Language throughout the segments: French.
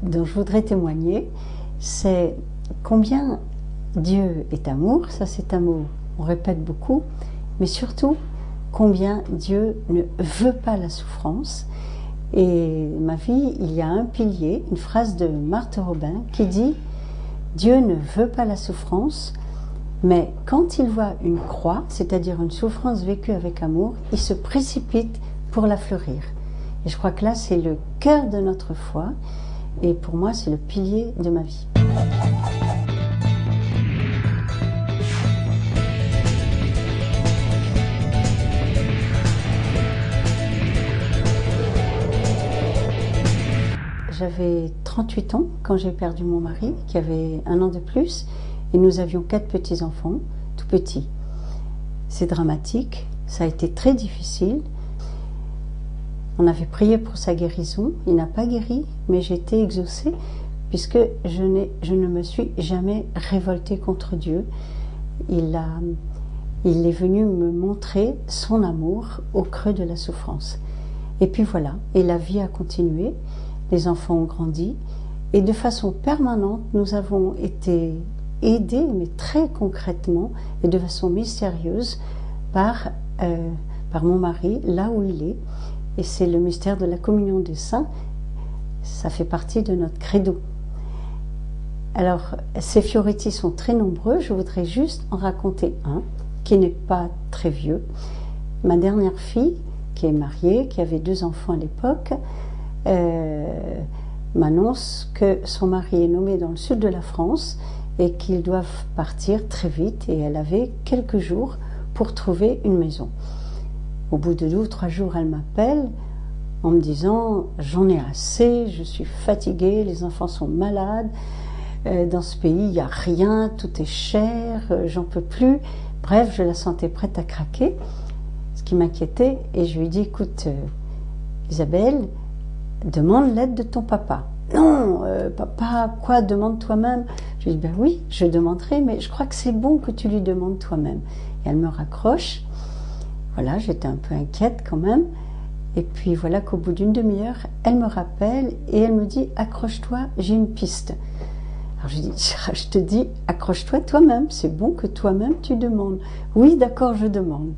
dont je voudrais témoigner, c'est combien Dieu est amour, ça c'est un mot, on répète beaucoup, mais surtout combien Dieu ne veut pas la souffrance. Et ma vie, il y a un pilier, une phrase de Marthe Robin qui dit « Dieu ne veut pas la souffrance, mais quand il voit une croix, c'est-à-dire une souffrance vécue avec amour, il se précipite pour la fleurir. » Et je crois que là, c'est le cœur de notre foi, et pour moi, c'est le pilier de ma vie. J'avais 38 ans quand j'ai perdu mon mari, qui avait 1 an de plus, et nous avions 4 petits-enfants, tout petits. C'est dramatique, ça a été très difficile. On avait prié pour sa guérison, il n'a pas guéri, mais j'ai été exaucée, puisque je ne me suis jamais révoltée contre Dieu. Il est venu me montrer son amour au creux de la souffrance. Et puis voilà, et la vie a continué. Les enfants ont grandi et de façon permanente, nous avons été aidés, mais très concrètement et de façon mystérieuse, par mon mari, là où il est. Et c'est le mystère de la communion des saints. Ça fait partie de notre credo. Alors, ces fioretti sont très nombreux. Je voudrais juste en raconter un qui n'est pas très vieux. Ma dernière fille, qui est mariée, qui avait 2 enfants à l'époque, m'annonce que son mari est nommé dans le sud de la France et qu'ils doivent partir très vite, et elle avait quelques jours pour trouver une maison. Au bout de 2 ou 3 jours, elle m'appelle en me disant « J'en ai assez, je suis fatiguée, les enfants sont malades, dans ce pays il n'y a rien, tout est cher, j'en peux plus ». Bref, je la sentais prête à craquer, ce qui m'inquiétait, et je lui dis « Écoute, Isabelle, demande l'aide de ton papa. » « Non, papa, quoi, demande toi-même. » Je lui dis « Ben oui, je demanderai, mais je crois que c'est bon que tu lui demandes toi-même. » Et elle me raccroche. Voilà, j'étais un peu inquiète quand même. Et puis voilà qu'au bout d'une demi-heure, elle me rappelle et elle me dit « Accroche-toi, j'ai une piste. » Alors je dis « Je te dis, accroche-toi toi-même, c'est bon que toi-même tu demandes. »« Oui, d'accord, je demande. »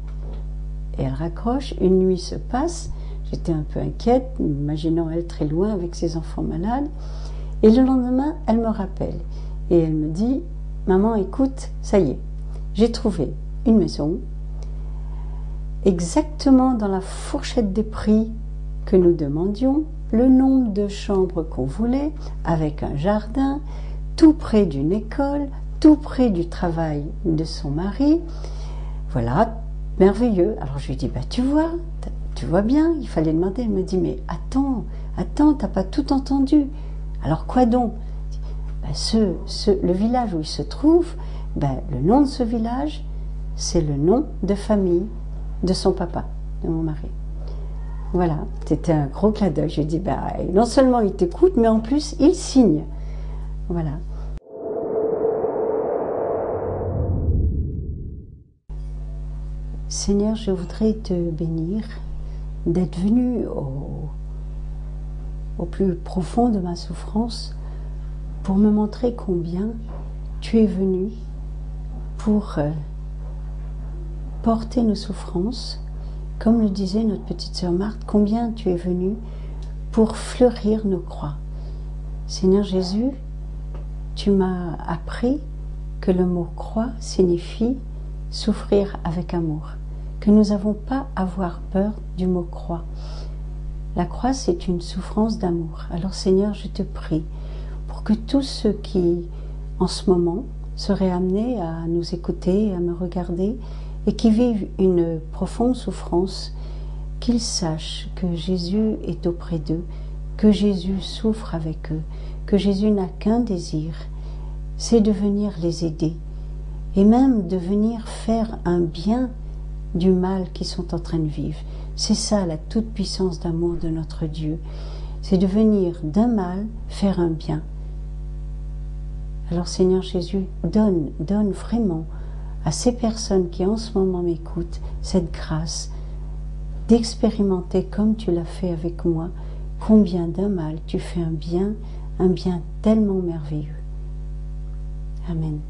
Et elle raccroche, une nuit se passe. J'étais un peu inquiète, imaginant elle très loin avec ses enfants malades. Et le lendemain, elle me rappelle. Et elle me dit, « Maman, écoute, ça y est, j'ai trouvé une maison, exactement dans la fourchette des prix que nous demandions, le nombre de chambres qu'on voulait, avec un jardin, tout près d'une école, tout près du travail de son mari. Voilà, merveilleux. » Alors je lui dis, « Bah, tu vois bien, il fallait demander. » Elle me dit, « Mais attends, t'as pas tout entendu. » Alors quoi donc? Ben, le village où il se trouve, ben, le nom de ce village, c'est le nom de famille de son papa, de mon mari. Voilà, c'était un gros clin d'œil. J'ai dit, ben, non seulement il t'écoute, mais en plus il signe. Voilà. Seigneur, je voudrais te bénir d'être venu au plus profond de ma souffrance pour me montrer combien tu es venu pour porter nos souffrances, comme le disait notre petite sœur Marthe, combien tu es venu pour fleurir nos croix. Seigneur Jésus, tu m'as appris que le mot croix signifie souffrir avec amour, que nous n'avons pas à avoir peur du mot croix. La croix, c'est une souffrance d'amour. Alors Seigneur, je te prie pour que tous ceux qui, en ce moment, seraient amenés à nous écouter, à me regarder, et qui vivent une profonde souffrance, qu'ils sachent que Jésus est auprès d'eux, que Jésus souffre avec eux, que Jésus n'a qu'un désir, c'est de venir les aider, et même de venir faire un bien du mal qu'ils sont en train de vivre. C'est ça la toute-puissance d'amour de notre Dieu. C'est de venir d'un mal faire un bien. Alors Seigneur Jésus, donne vraiment à ces personnes qui en ce moment m'écoutent cette grâce d'expérimenter comme tu l'as fait avec moi, combien d'un mal tu fais un bien tellement merveilleux. Amen.